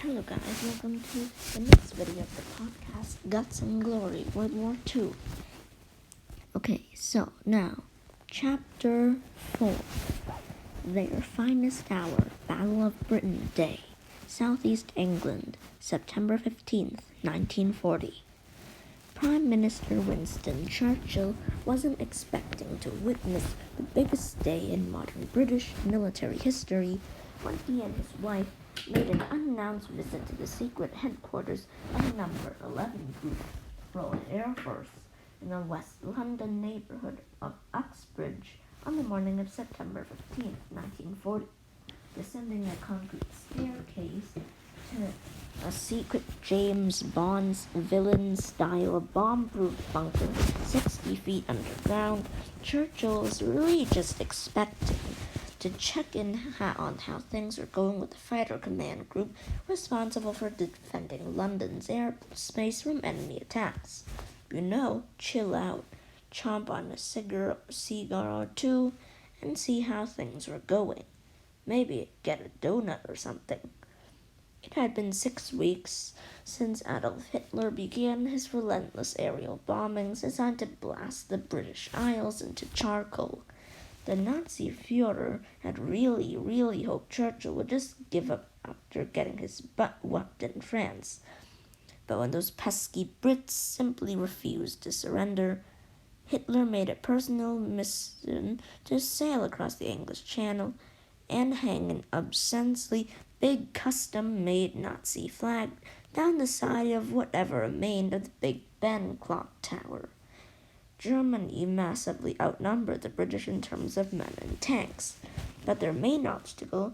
Hello guys, welcome to the next video of the podcast, Guts and Glory, World War II. Okay, so now, Chapter 4, Their Finest Hour, Battle of Britain Day, Southeast England, September 15th, 1940. Prime Minister Winston Churchill wasn't expecting to witness the biggest day in modern British military history when he and his wife made an unannounced visit to the secret headquarters of No. 11 Group Royal Air Force in the West London neighbourhood of Uxbridge on the morning of September 15, 1940. Descending a concrete staircase to a secret James Bond villain-style bomb-proof bunker 60 feet underground, Churchill was really just expecting to check in on how things were going with the fighter command group responsible for defending London's airspace from enemy attacks. Chill out, chomp on a cigar or two, and see how things were going. Maybe get a donut or something. It had been 6 weeks since Adolf Hitler began his relentless aerial bombings designed to blast the British Isles into charcoal. The Nazi Führer had really hoped Churchill would just give up after getting his butt whooped in France. But when those pesky Brits simply refused to surrender, Hitler made a personal mission to sail across the English Channel and hang an obscenely big custom-made Nazi flag down the side of whatever remained of the Big Ben clock tower. Germany massively outnumbered the British in terms of men and tanks, but their main obstacle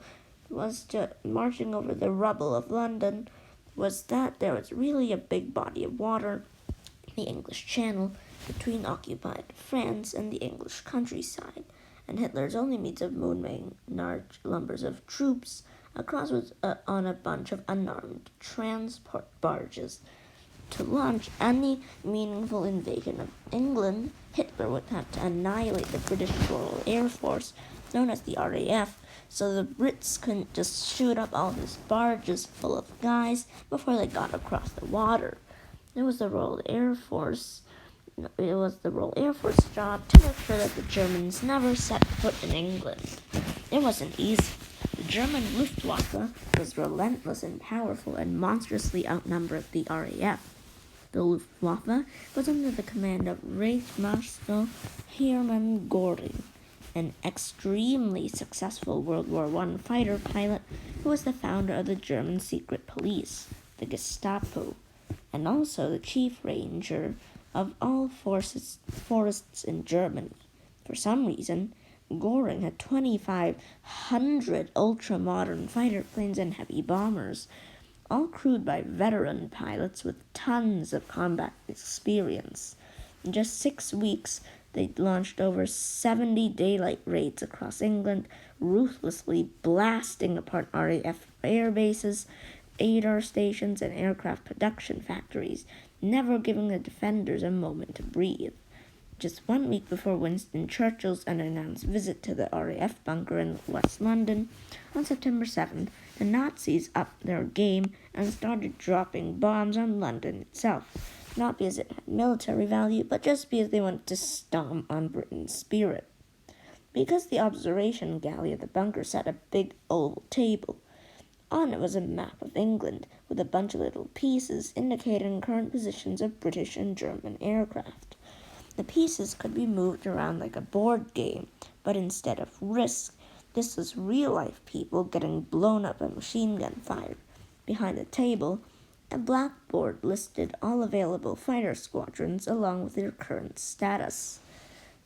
was to marching over the rubble of London was that there was really a big body of water in the English Channel between occupied France and the English countryside, and Hitler's only means of moving large numbers of troops across was on a bunch of unarmed transport barges. To launch any meaningful invasion of England, Hitler would have to annihilate the British Royal Air Force, known as the RAF, so the Brits couldn't just shoot up all his barges full of guys before they got across the water. It was the Royal Air Force job to make sure that the Germans never set foot in England. It wasn't easy. The German Luftwaffe was relentless and powerful and monstrously outnumbered the RAF. The Luftwaffe was under the command of Reichsmarschall Hermann Göring, an extremely successful World War I fighter pilot who was the founder of the German secret police, the Gestapo, and also the chief ranger of all forests in Germany. For some reason, Göring had 2,500 ultra-modern fighter planes and heavy bombers, all crewed by veteran pilots with tons of combat experience. In just 6 weeks, they launched over 70 daylight raids across England, ruthlessly blasting apart RAF air bases, radar stations, and aircraft production factories, never giving the defenders a moment to breathe. Just 1 week before Winston Churchill's unannounced visit to the RAF bunker in West London, on September 7th, the Nazis upped their game and started dropping bombs on London itself, not because it had military value, but just because they wanted to stomp on Britain's spirit. Because the observation galley of the bunker sat a big oval table. On it was a map of England, with a bunch of little pieces indicating current positions of British and German aircraft. The pieces could be moved around like a board game, but instead of risk, this was real-life people getting blown up by machine gun fire. Behind the table, a blackboard listed all available fighter squadrons along with their current status.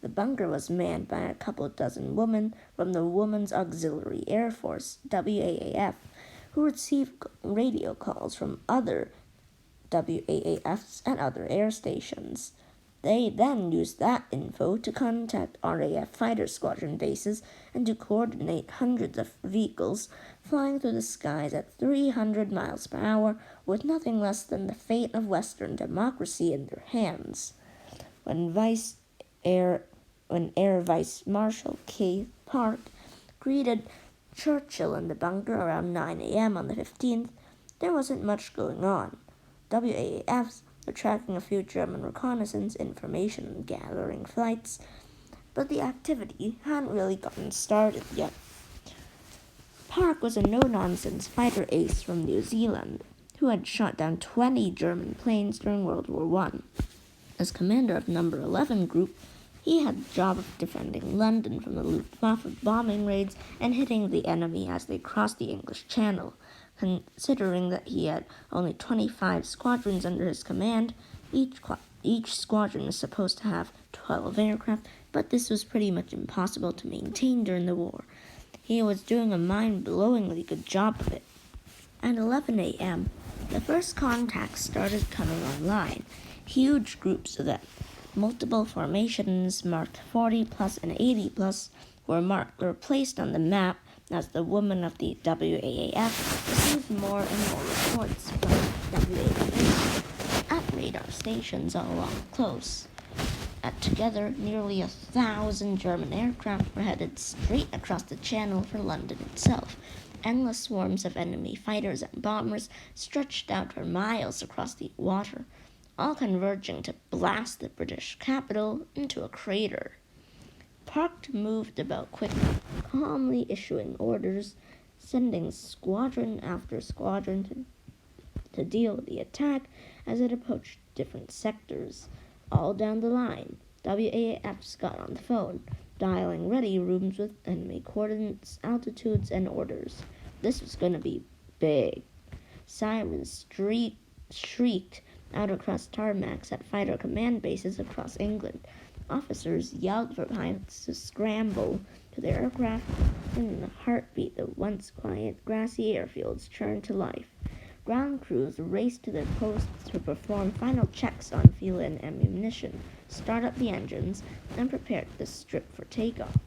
The bunker was manned by a couple dozen women from the Women's Auxiliary Air Force, WAAF, who received radio calls from other WAAFs and other air stations. They then used that info to contact RAF fighter squadron bases and to coordinate hundreds of vehicles flying through the skies at 300 miles per hour with nothing less than the fate of Western democracy in their hands. When Air Vice Marshal Keith Park greeted Churchill in the bunker around 9 a.m. on the 15th, there wasn't much going on. WAAFs were tracking a few German reconnaissance information and gathering flights, but the activity hadn't really gotten started yet. Park was a no-nonsense fighter ace from New Zealand who had shot down 20 German planes during World War I. As commander of No. 11 Group, he had the job of defending London from the Luftwaffe bombing raids and hitting the enemy as they crossed the English Channel. Considering that he had only 25 squadrons under his command, each squadron is supposed to have 12 aircraft, but this was pretty much impossible to maintain during the war. He was doing a mind-blowingly good job of it. At 11 a.m., the first contacts started coming online, huge groups of them. Multiple formations marked 40 plus and 80 plus were placed on the map as the women of the WAAF received more and more reports from WAAF at radar stations all along close. Together, nearly 1,000 German aircraft were headed straight across the channel for London itself. Endless swarms of enemy fighters and bombers stretched out for miles across the water, all converging to blast the British capital into a crater. Park moved about quickly, calmly issuing orders, sending squadron after squadron to deal with the attack as it approached different sectors. All down the line, WAAFs got on the phone, dialing ready rooms with enemy coordinates, altitudes, and orders. This was going to be big. Sirens shrieked out across tarmacs at fighter command bases across England. Officers yelled for pilots to scramble to their aircraft, and in a heartbeat the once quiet, grassy airfields turned to life. Ground crews raced to their posts to perform final checks on fuel and ammunition, start up the engines, and prepare the strip for takeoff.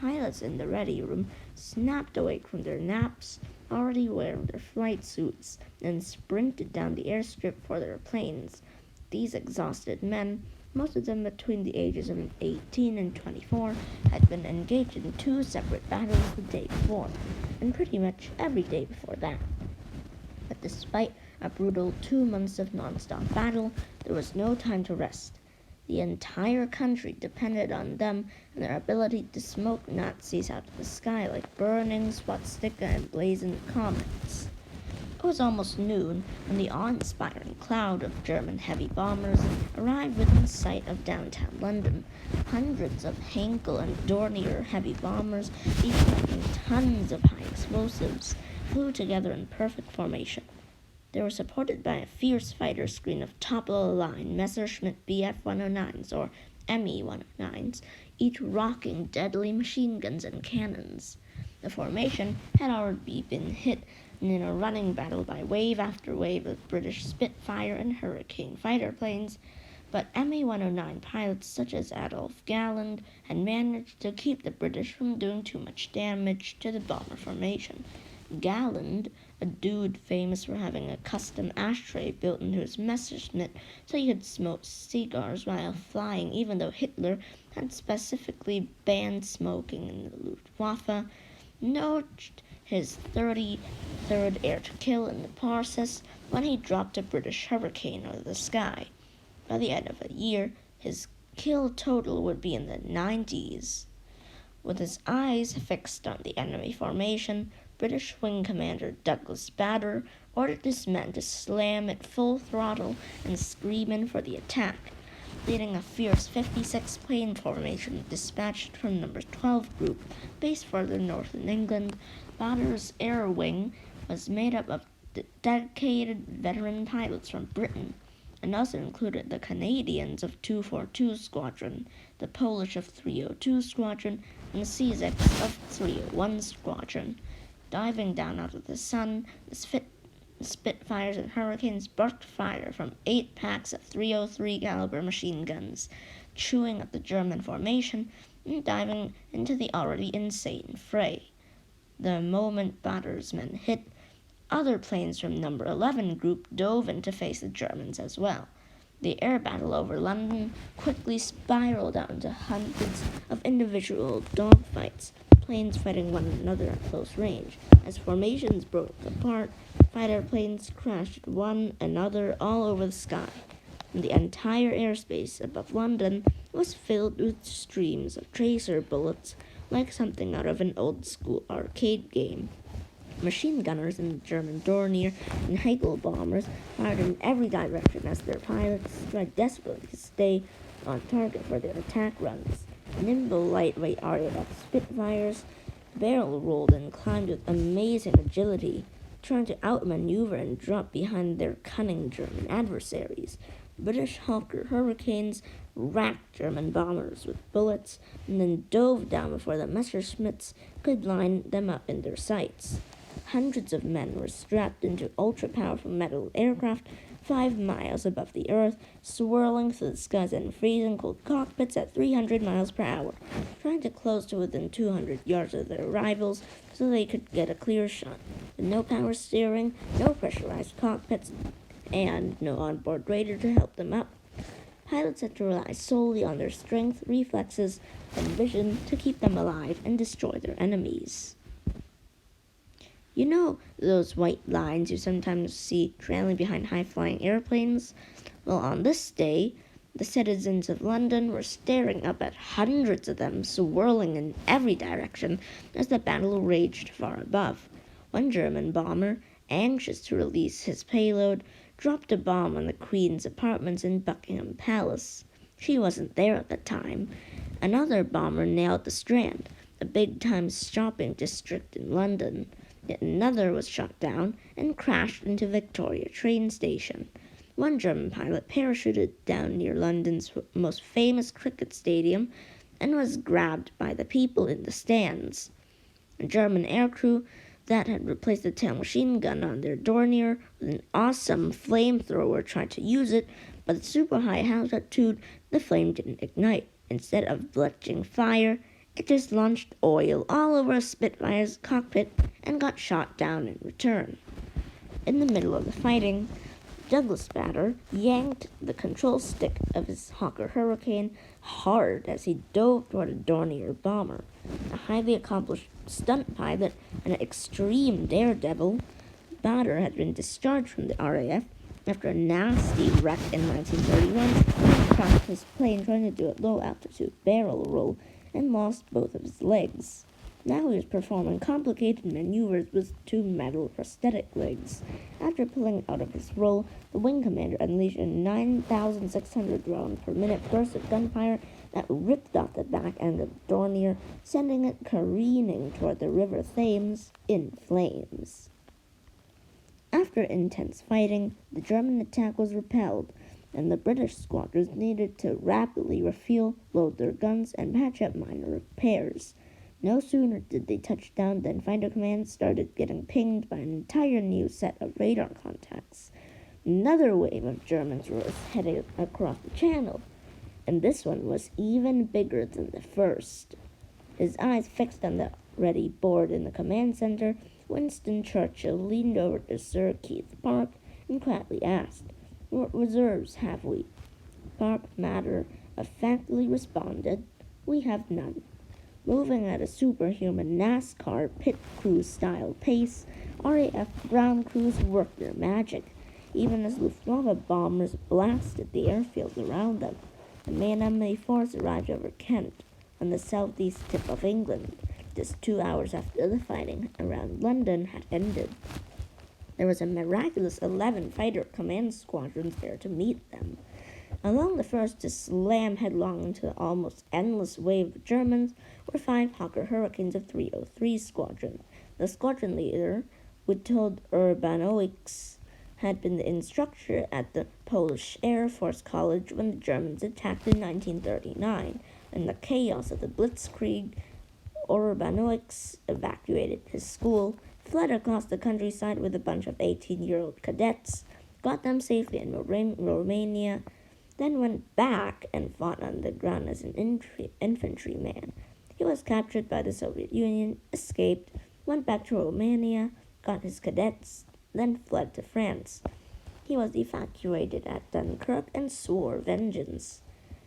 Pilots in the ready room snapped awake from their naps, already wearing their flight suits, and sprinted down the airstrip for their planes. These exhausted men, most of them between the ages of 18 and 24, had been engaged in 2 separate battles the day before, and pretty much every day before that. But despite a brutal 2 months of non-stop battle, there was no time to rest. The entire country depended on them and their ability to smoke Nazis out of the sky like burning swastika and blazing comets. It was almost noon when the awe-inspiring cloud of German heavy bombers arrived within sight of downtown London. Hundreds of Henkel and Dornier heavy bombers, each packing tons of high explosives, flew together in perfect formation. They were supported by a fierce fighter screen of top-of-the-line Messerschmitt Bf-109s or Me-109s, each rocking deadly machine guns and cannons. The formation had already been hit in a running battle by wave after wave of British Spitfire and Hurricane fighter planes, but Me-109 pilots such as Adolf Galland had managed to keep the British from doing too much damage to the bomber formation. Galland, a dude famous for having a custom ashtray built into his Messerschmitt so he could smoke cigars while flying, even though Hitler had specifically banned smoking in the Luftwaffe, notched his 33rd air to kill in the process when he dropped a British Hurricane out of the sky. By the end of a year, his kill total would be in the 90s. With his eyes fixed on the enemy formation, British Wing Commander Douglas Bader ordered his men to slam at full throttle and scream in for the attack, leading a fierce 56 plane formation dispatched from No. 12 Group, based further north in England. Bader's air wing was made up of dedicated veteran pilots from Britain, and also included the Canadians of 242 Squadron, the Polish of 302 Squadron, and the Czechs of 301 Squadron. Diving down out of the sun, the Spitfires and Hurricanes barked fire from 8 packs of 303 caliber machine guns, chewing at the German formation and diving into the already insane fray. The moment Bader's men hit, other planes from No. 11 Group dove in to face the Germans as well. The air battle over London quickly spiraled out into hundreds of individual dogfights, planes fighting one another at close range. As formations broke apart, Fighter planes crashed one another all over the sky, and the entire airspace above London was filled with streams of tracer bullets like something out of an old-school arcade game. Machine gunners in the German Dornier and Hagel bombers fired in every direction as their pilots tried desperately to stay on target for their attack runs. Nimble, lightweight RAF Spitfires barrel rolled and climbed with amazing agility, trying to outmaneuver and drop behind their cunning German adversaries. British Hawker Hurricanes racked German bombers with bullets and then dove down before the Messerschmitts could line them up in their sights. Hundreds of men were strapped into ultra-powerful metal aircraft 5 miles above the earth, swirling through the skies in freezing cold cockpits at 300 miles per hour, trying to close to within 200 yards of their rivals so they could get a clear shot. With no power steering, no pressurized cockpits, and no onboard radar to help them up, pilots had to rely solely on their strength, reflexes, and vision to keep them alive and destroy their enemies. You know those white lines you sometimes see trailing behind high-flying airplanes? Well, on this day, the citizens of London were staring up at hundreds of them swirling in every direction as the battle raged far above. One German bomber, anxious to release his payload, dropped a bomb on the Queen's apartments in Buckingham Palace. She wasn't there at the time. Another bomber nailed the Strand, a big-time shopping district in London. Yet another was shot down and crashed into Victoria train station. One German pilot parachuted down near London's most famous cricket stadium and was grabbed by the people in the stands. A German aircrew that had replaced the tail machine gun on their Dornier with an awesome flamethrower tried to use it, but at super high altitude the flame didn't ignite. Instead of belching fire, it just launched oil all over a Spitfire's cockpit and got shot down in return. In the middle of the fighting, Douglas Bader yanked the control stick of his Hawker Hurricane hard as he dove toward a Dornier bomber. A highly accomplished stunt pilot and an extreme daredevil, Bader had been discharged from the RAF after a nasty wreck in 1931. He crashed his plane trying to do a low-altitude barrel roll and lost both of his legs. Now he was performing complicated maneuvers with 2 metal prosthetic legs. After pulling out of his roll, the wing commander unleashed a 9,600 round per minute burst of gunfire that ripped off the back end of the Dornier, sending it careening toward the River Thames in flames. After intense fighting, the German attack was repelled, and the British squadrons needed to rapidly refuel, load their guns, and patch up minor repairs. No sooner did they touch down than fighter commands started getting pinged by an entire new set of radar contacts. Another wave of Germans was headed across the channel, and this one was even bigger than the first. His eyes fixed on the ready board in the command center, Winston Churchill leaned over to Sir Keith Park and quietly asked, "What reserves have we?" Park matter-of-factly responded, "We have none." Moving at a superhuman NASCAR pit crew style pace, RAF ground crews worked their magic, even as Luftwaffe bombers blasted the airfields around them. The main enemy force arrived over Kent, on the southeast tip of England, just 2 hours after the fighting around London had ended. There was a miraculous 11 fighter command squadrons there to meet them. Along the first to slam headlong into the almost endless wave of Germans were 5 Hawker Hurricanes of 303 Squadron. The squadron leader, Witold Urbanovic, had been the instructor at the Polish Air Force College when the Germans attacked in 1939. In the chaos of the Blitzkrieg, Urbanovic evacuated his school, fled across the countryside with a bunch of 18-year-old cadets, got them safely in Romania, then went back and fought on the ground as an infantryman. He was captured by the Soviet Union, escaped, went back to Romania, got his cadets, then fled to France. He was evacuated at Dunkirk and swore vengeance.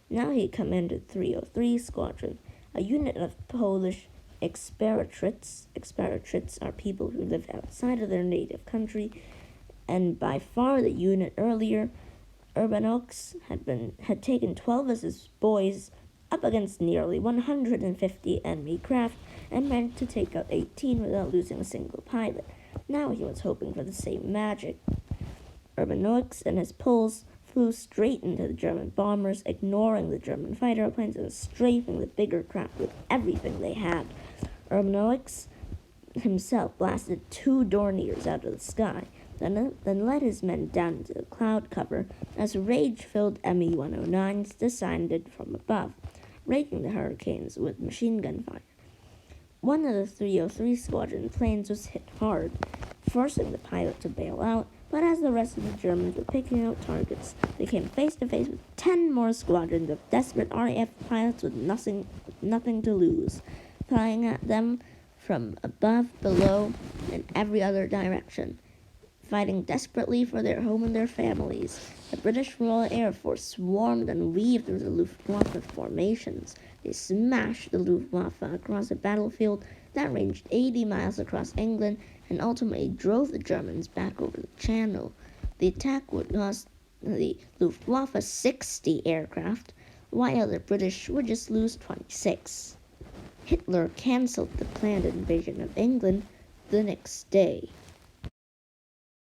Now he commanded 303 Squadron, a unit of Polish expatriates. Expatriates are people who live outside of their native country, and by far the unit earlier, Urbanox had taken 12 of his boys up against nearly 150 enemy craft and managed to take out 18 without losing a single pilot. Now he was hoping for the same magic. Urbanox and his Poles flew straight into the German bombers, ignoring the German fighter planes and strafing the bigger craft with everything they had. Urbanox himself blasted 2 Dorniers out of the sky, then led his men down into the cloud cover as rage-filled Me-109s descended from above, raking the Hurricanes with machine gun fire. One of the 303 Squadron planes was hit hard, forcing the pilot to bail out, but as the rest of the Germans were picking out targets, they came face to face with 10 more squadrons of desperate RAF pilots with nothing to lose, flying at them from above, below, and every other direction, fighting desperately for their home and their families. The British Royal Air Force swarmed and weaved through the Luftwaffe formations. They smashed the Luftwaffe across a battlefield that ranged 80 miles across England and ultimately drove the Germans back over the Channel. The attack would cost the Luftwaffe 60 aircraft, while the British would just lose 26. Hitler cancelled the planned invasion of England the next day.